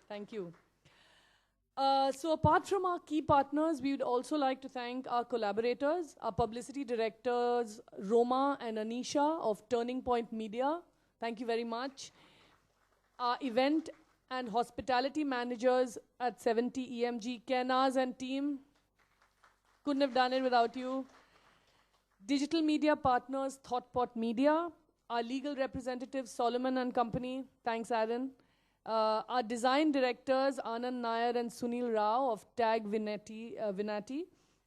Thank you. So apart from our key partners, we would also like to thank our collaborators, our publicity directors, Roma and Anisha of Turning Point Media. Thank you very much. Our event and hospitality managers at 70 EMG, Kenaz and team. Couldn't have done it without you. Digital media partners, ThoughtPot Media. Our legal representatives, Solomon and Company. Thanks, Aaron. Our design directors, Anand Nair and Sunil Rao of Tag Vinati,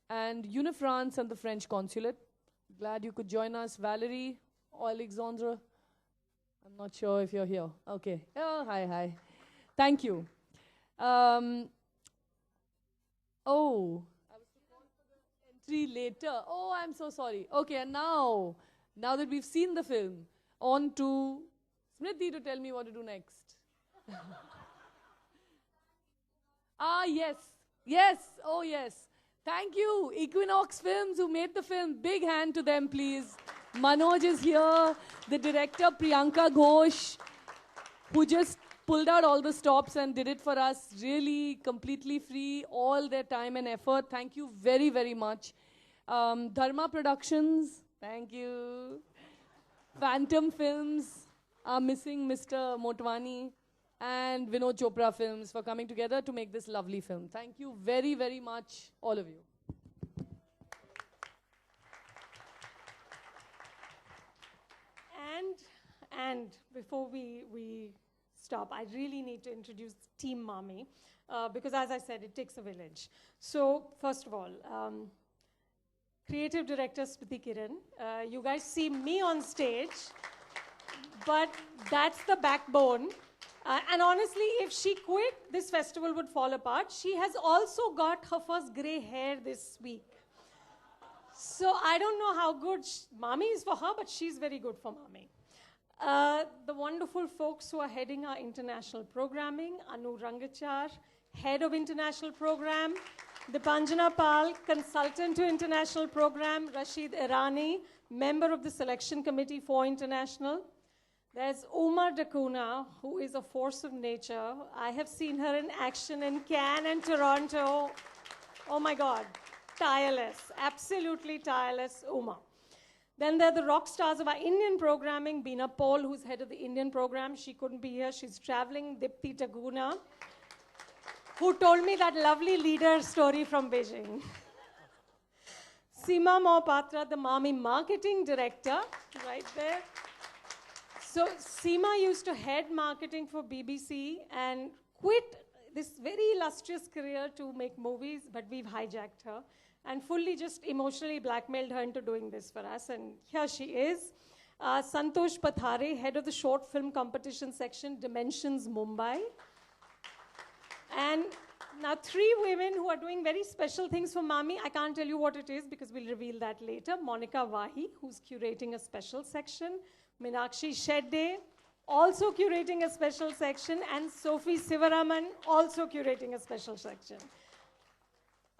and Unifrance and the French Consulate. Glad you could join us. Valerie, Alexandre, I'm not sure if you're here. Okay. Oh, hi. Thank you. Oh, I was to call for the entry later. Oh, I'm so sorry. Okay, and now that we've seen the film, on to Smriti to tell me what to do next. Yes. Oh, yes. Thank you, Equinox Films, who made the film. Big hand to them, please. Manoj is here. The director, Priyanka Ghosh, who just pulled out all the stops and did it for us. Really, completely free, all their time and effort. Thank you very, very much. Dharma Productions, thank you. Phantom Films are missing Mr. Motwani. And Vinod Chopra Films for coming together to make this lovely film. Thank you very, very much, all of you. And before we stop, I really need to introduce Team Mami, because as I said, it takes a village. So first of all, creative director Smriti Kiran. You guys see me on stage, but that's the backbone. And honestly, if she quit, this festival would fall apart. She has also got her first grey hair this week. So I don't know how good Mami is for her, but she's very good for Mami. The wonderful folks who are heading our international programming, Anu Rangachar, head of international program, Dipanjana Pal, consultant to international program, Rashid Irani, member of the selection committee for international. There's Uma Dakuna, who is a force of nature. I have seen her in action in Cannes and Toronto. Oh my God, tireless, absolutely tireless Uma. Then there are the rock stars of our Indian programming, Beena Paul, who's head of the Indian program. She couldn't be here, she's traveling. Dipti Taguna, who told me that lovely leader story from Beijing. Seema Mohapatra, the Mami marketing director, right there. So Seema used to head marketing for BBC and quit this very illustrious career to make movies, but we've hijacked her and fully just emotionally blackmailed her into doing this for us. And here she is. Santosh Pathare, head of the short film competition section, Dimensions Mumbai. And now 3 women who are doing very special things for Mami. I can't tell you what it is because we'll reveal that later. Monica Wahi, who's curating a special section. Meenakshi Shedde, also curating a special section, and Sophie Sivaraman, also curating a special section.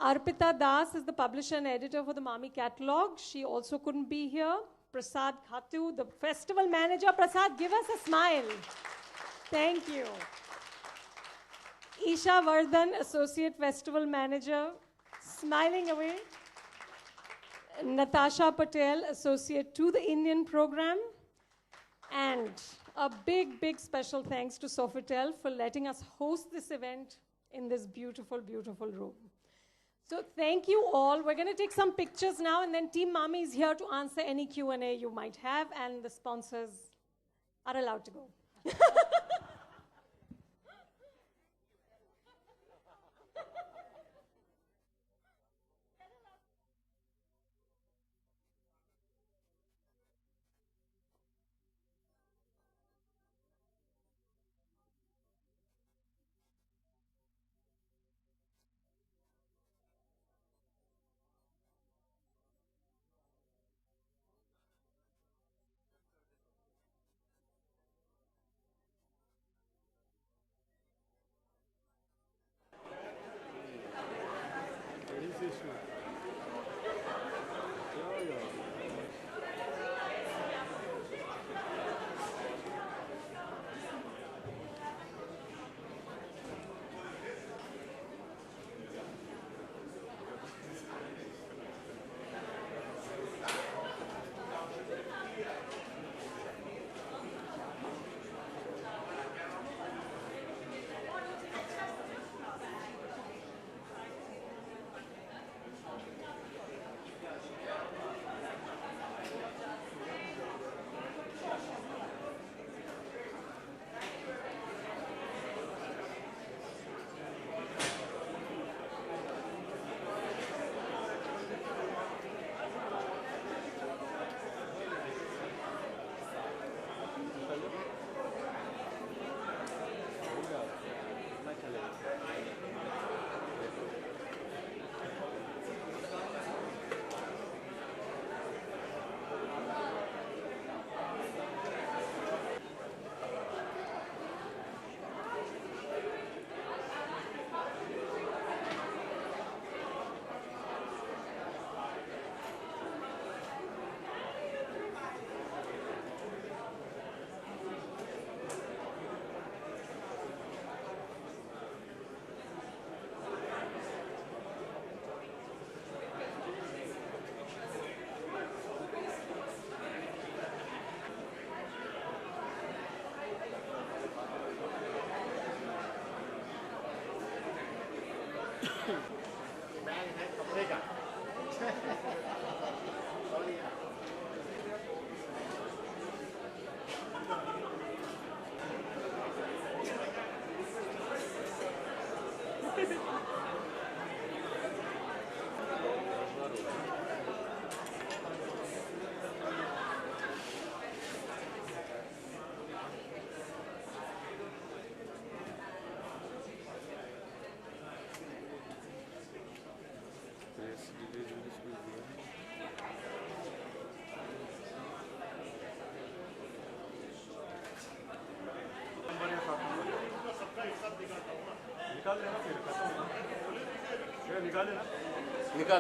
Arpita Das is the publisher and editor for the Mami catalog. She also couldn't be here. Prasad Khatu, the festival manager. Prasad, give us a smile. Thank you. Isha Vardhan, associate festival manager, smiling away. Natasha Patel, associate to the Indian program. And a big, big special thanks to Sofitel for letting us host this event in this beautiful, beautiful room. So thank you all. We're going to take some pictures now, and then Team Mami is here to answer any Q&A you might have, and the sponsors are allowed to go.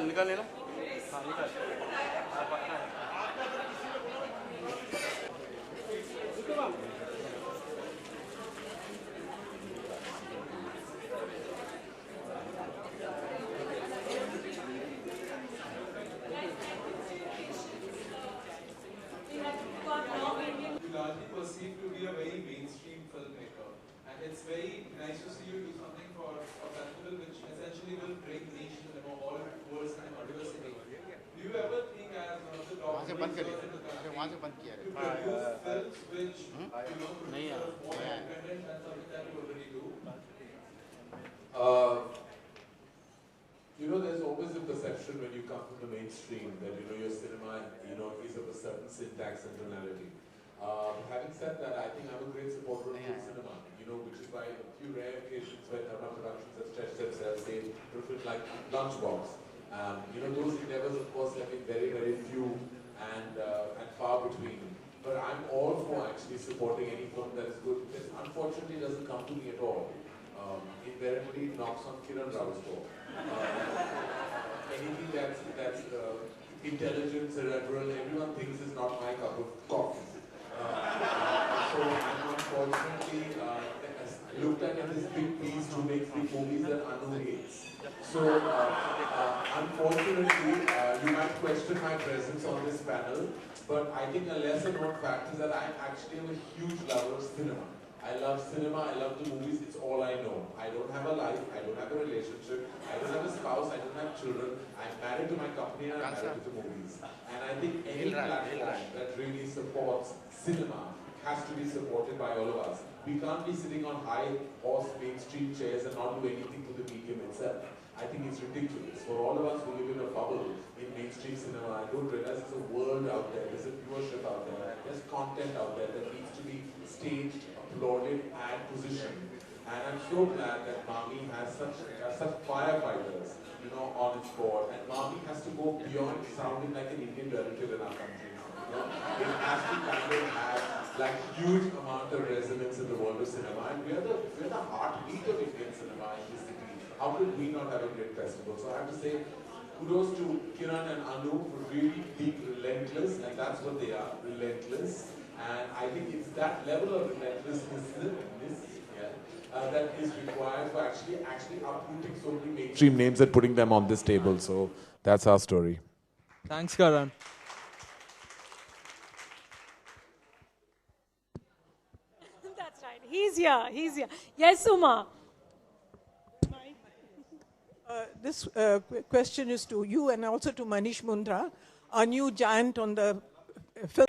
निकाल लेना। हाँ निकाल। Largely perceived to be a very mainstream filmmaker, and it's very nice to see you do something for a festival which essentially will bring niche cinema all towards kind of diversity. Do you ever think, as one of the top producers in the country, to produce films which could be sort of more independent than something that you already do? There's always a perception when you come from the mainstream that, your cinema, is of a certain syntax and tonality. Having said that, I think I'm a great supporter of good cinema, which is why a few rare occasions where Dharma Productions have stretched themselves, they films like Lunchbox. Those endeavors, of course, have been very, very few and far between. But I'm all for actually supporting any film that is good. This unfortunately doesn't come to me at all. Invariably knocks on Kiran Rao's door. Anything that's intelligent, cerebral, everyone thinks is not my cup of coffee. So I'm unfortunately looked at as this big piece who makes the movies that Anu hates. So unfortunately, you might question my presence on this panel, but I think a lesser known fact is that I actually am a huge lover of cinema. I love cinema, I love the movies, it's all I know. I don't have a life, I don't have a relationship, I don't have a spouse, I don't have children. I'm married to my company and I'm married to the movies. And I think any platform that really supports cinema has to be supported by all of us. We can't be sitting on high horse mainstream chairs and not do anything for the medium itself. I think it's ridiculous. For all of us who live in a bubble in mainstream cinema, I don't realize there's a world out there, there's a viewership out there, there's content out there that needs to be staged, applauded and positioned. And I'm so glad that Mami has such firefighters, on its board. And Mami has to go beyond sounding like an Indian relative in our country. It has to kind of have like huge amount of resonance in the world of cinema. And we're the heartbeat of Indian cinema in this city. How could we not have a great festival? So I have to say, kudos to Kiran and Anu for really being relentless, and that's what they are, relentless. And I think it's that level of relentlessness that is required for actually uprooting so many mainstream names and putting them on this table. So that's our story. Thanks, Karan. That's right. He's here. Yes, Uma. This question is to you and also to Manish Mundra, our new giant on the film.